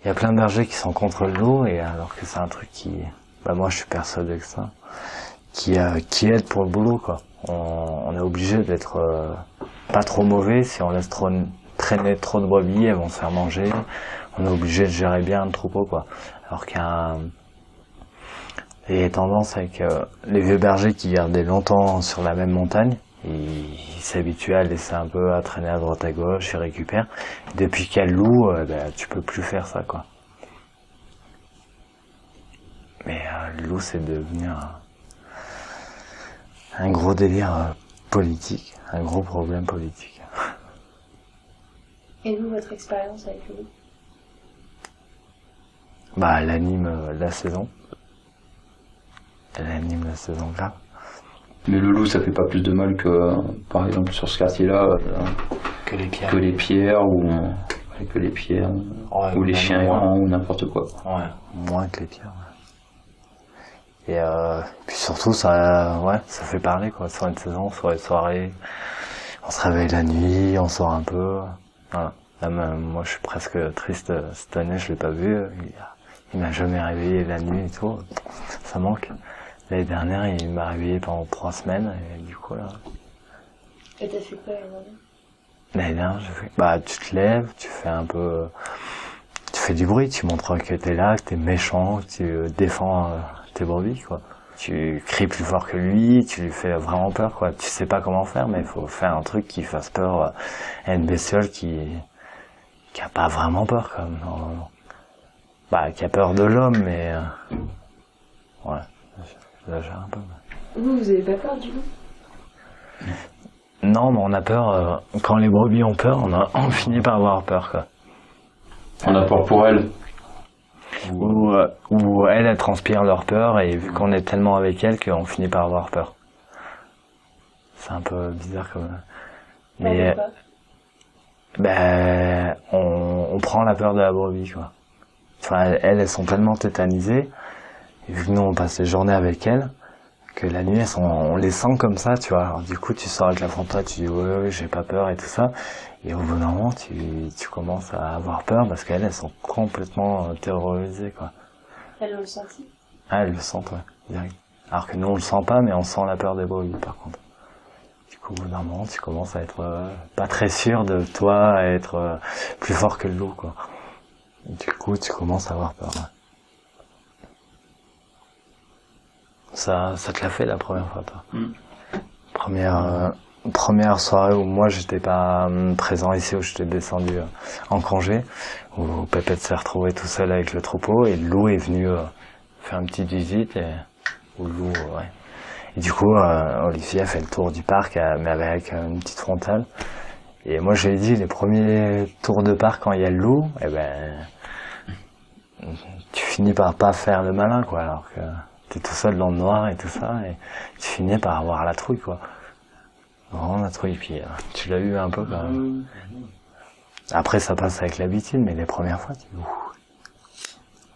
Il y a plein de bergers qui sont contre le loup, et alors que c'est un truc qui, bah moi je suis persuadé que ça, qui aide pour le boulot, quoi. On est obligé d'être pas trop mauvais. Si on laisse traîner trop de brebis, elles vont se faire manger. On est obligé de gérer bien le troupeau, quoi. Alors il y a tendance avec les vieux bergers qui gardaient longtemps sur la même montagne, ils s'habituent à laisser un peu à traîner à droite à gauche, ils récupèrent. Depuis qu'il y a le loup, tu peux plus faire ça, quoi. Mais le loup, c'est devenu un gros délire politique, un gros problème politique. Et vous, votre expérience avec le loup? Bah, elle anime la saison. Elle anime la saison grave. Mais le loup, ça fait pas plus de mal que, par exemple, sur ce quartier-là, Que les pierres. que les pierres ou Ouais, ou les chiens moins. errants ou n'importe quoi. Ouais, moins que les pierres. Ouais. Et puis surtout, ça fait parler, quoi. Sur une saison, sur les soirées, on se réveille la nuit, on sort un peu. Voilà. Là, moi, je suis presque triste. Cette année, je l'ai pas vu. Il m'a jamais réveillé la nuit et tout. Ça manque. L'année dernière, il m'a réveillé pendant 3 semaines, et du coup, là. Et t'as fait quoi aujourd'hui? L'année dernière, tu te lèves, tu fais du bruit, tu montres que t'es là, que t'es méchant, que tu défends tes brebis, quoi. Tu cries plus fort que lui, tu lui fais vraiment peur, quoi. Tu sais pas comment faire, mais il faut faire un truc qui fasse peur à une bestiole qui a pas vraiment peur, quoi. Non. Bah, qui a peur de l'homme, mais ouais, j'exagère un peu. Vous avez pas peur du loup? Non, mais on a peur, quand les brebis ont peur, on finit par avoir peur, quoi. On a peur pour elle. Ou elles transpirent leur peur, et vu qu'on est tellement avec elles qu'on finit par avoir peur. C'est un peu bizarre comme... Mais on prend la peur de la brebis, quoi. Enfin, elles sont tellement tétanisées, et vu que nous on passe les journées avec elles, que la nuit on les sent comme ça, tu vois. Alors du coup tu sors avec la frontal, tu dis ouais, j'ai pas peur et tout ça, et au bout d'un moment tu commences à avoir peur parce qu'elles sont complètement terrorisées, quoi. Elles l'ont senti? Ah, elles le sentent, ouais, direct. Alors que nous on le sent pas, mais on sent la peur des brebis par contre. Du coup au bout d'un moment tu commences à être pas très sûr de toi, à être plus fort que le loup, quoi. Du coup tu commences à avoir peur, ouais. Ça te l'a fait la première fois, toi? Première soirée où moi j'étais pas présent ici, où j'étais descendu en congé, où Pépette s'est retrouvé tout seul avec le troupeau, et le loup est venu faire une petite visite, où le loup, ouais. Et du coup, Olivier a fait le tour du parc, mais avec une petite frontale. Et moi j'ai dit, les premiers tours de parc quand il y a le loup, tu finis par pas faire le malin, quoi, alors que t'es tout seul dans le noir et tout ça, et tu finis par avoir la trouille, quoi. Vraiment la trouille, puis tu l'as eu un peu quand même. Après ça passe avec l'habitude, mais les premières fois,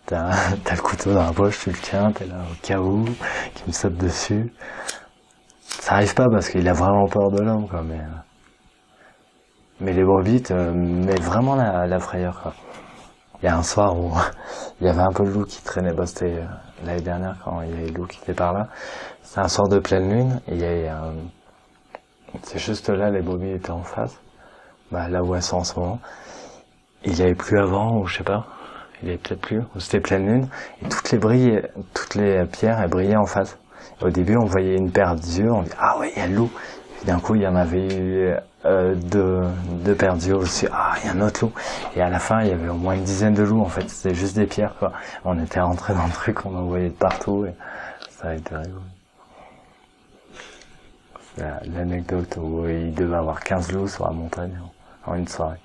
t'as le couteau dans la poche, tu le tiens, t'es là au cas où, qui me saute dessus. Ça arrive pas parce qu'il a vraiment peur de l'homme, quoi, mais les brebis te mettent vraiment la frayeur, quoi. Il y a un soir où il y avait un peu le loup qui traînait, bah c'était l'année dernière quand il y avait le loup qui était par là. C'était un soir de pleine lune, et il y avait c'est juste là, les brebis étaient en face, bah là où elles sont en ce moment. Il y avait plus avant, ou je sais pas, il y avait peut-être plus, ou c'était pleine lune, et toutes les pierres, elles brillaient en face. Au début, on voyait une paire d'yeux, on dit ah ouais, il y a le loup. Et d'un coup, il y en avait eu deux paires d'yeux aussi. Ah, il y a un autre loup. Et à la fin, il y avait au moins une dizaine de loups. En fait, c'était juste des pierres, quoi. On était rentrés dans le truc, on en voyait de partout, et ça a été rigolo. C'est l'anecdote où il devait avoir 15 loups sur la montagne en une soirée.